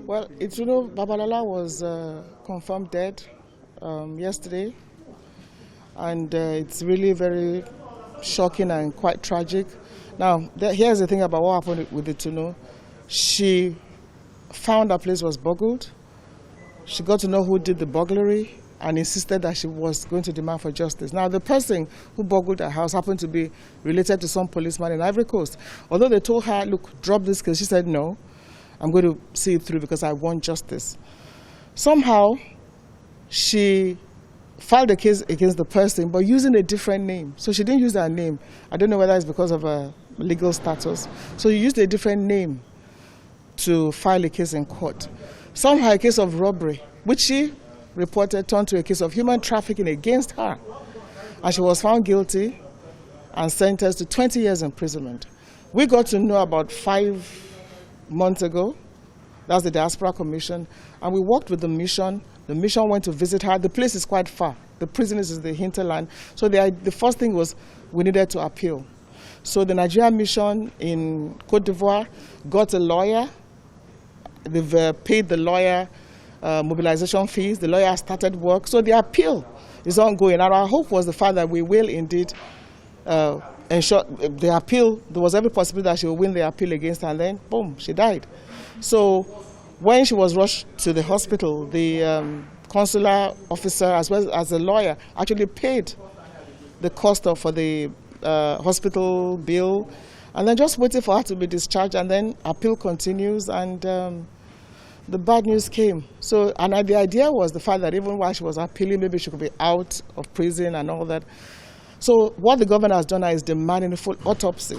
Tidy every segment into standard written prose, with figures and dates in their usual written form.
Well, Itunu Babalola was confirmed dead yesterday, and it's really very shocking and quite tragic. Now, here's the thing about what happened with Itunu. She found her place was burgled. She got to know who did the burglary and insisted that she was going to demand for justice. Now, the person who burgled her house happened to be related to some policeman in Ivory Coast. Although they told her, look, drop this case, she said, no, I'm going to see it through because I want justice. Somehow, she filed a case against the person, but using a different name. So she didn't use her name. I don't know whether it's because of her legal status. So she used a different name to file a case in court. Somehow a case of robbery, which she reported, turned to a case of human trafficking against her. And she was found guilty and sentenced to 20 years imprisonment. We got to know about 5 months ago. That's the Diaspora Commission. And we worked with the mission. The mission went to visit her. The place is quite far. The prison is in the hinterland. So the first thing was we needed to appeal. So the Nigerian mission in Cote d'Ivoire got a lawyer. They've paid the lawyer mobilization fees. The lawyer started work. So the appeal is ongoing. And our hope was the fact that we will indeed ensure the appeal. There was every possibility that she will win the appeal against her, and then, boom, she died. So when she was rushed to the hospital, the consular officer, as well as the lawyer, actually paid the cost for the hospital bill, and then just waited for her to be discharged, and then appeal continues, and the bad news came. So, and the idea was the fact that even while she was appealing, maybe she could be out of prison and all that. So what the governor has done now is demanding a full autopsy,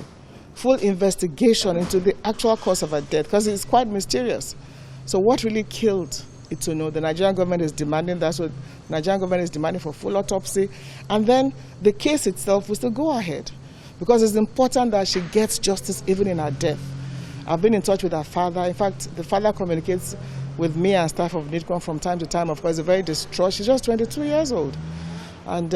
full investigation into the actual cause of her death, because it's quite mysterious. So what really killed Itunu? The Nigerian government is demanding that. So the Nigerian government is demanding for full autopsy, and then the case itself will still go ahead, because it's important that she gets justice even in her death. I've been in touch with her father. In fact, the father communicates with me and staff of NIDCOM from time to time. Of course, he's very distraught. She's just 22 years old and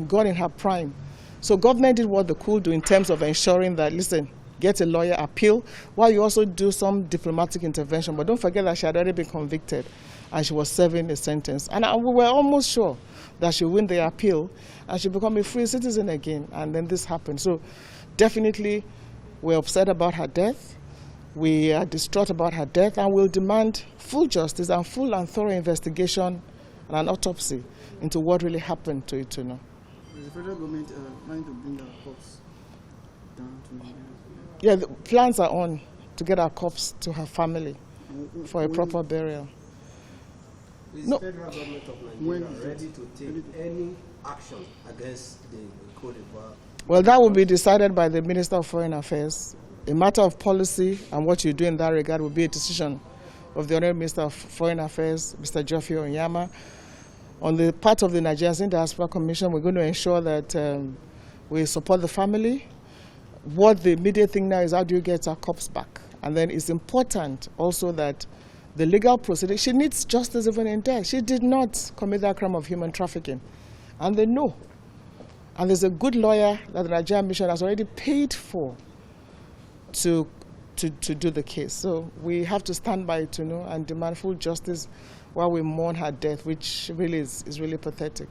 gone in her prime. So government did what they could do in terms of ensuring that, listen, get a lawyer, appeal, while you also do some diplomatic intervention. But don't forget that she had already been convicted and she was serving a sentence. And we were almost sure that she'll win the appeal and she'll become a free citizen again. And then this happened. So definitely we're upset about her death. We are distraught about her death, and we'll demand full justice and full and thorough investigation and an autopsy into what really happened to Itunu. Is the federal government planning to bring our corpse down to Nigeria? Yeah, the plans are on to get our corpse to her family for a proper burial. Is the federal government of Nigeria ready to take any action against the Cote d'Ivoire? Well, that will be decided by the Minister of Foreign Affairs. A matter of policy and what you do in that regard will be a decision of the Honourable Minister of Foreign Affairs, Mr. Geoffrey Onyama. On the part of the Nigerian Diaspora Commission, we're going to ensure that we support the family. What the immediate thing now is, how do you get our corpse back? And then it's important also that the legal proceeding, she needs justice even in death. She did not commit that crime of human trafficking. And they know. And there's a good lawyer that the Nigerian mission has already paid for to do the case. So we have to stand by Itunu and demand full justice while we mourn her death, which really is really pathetic.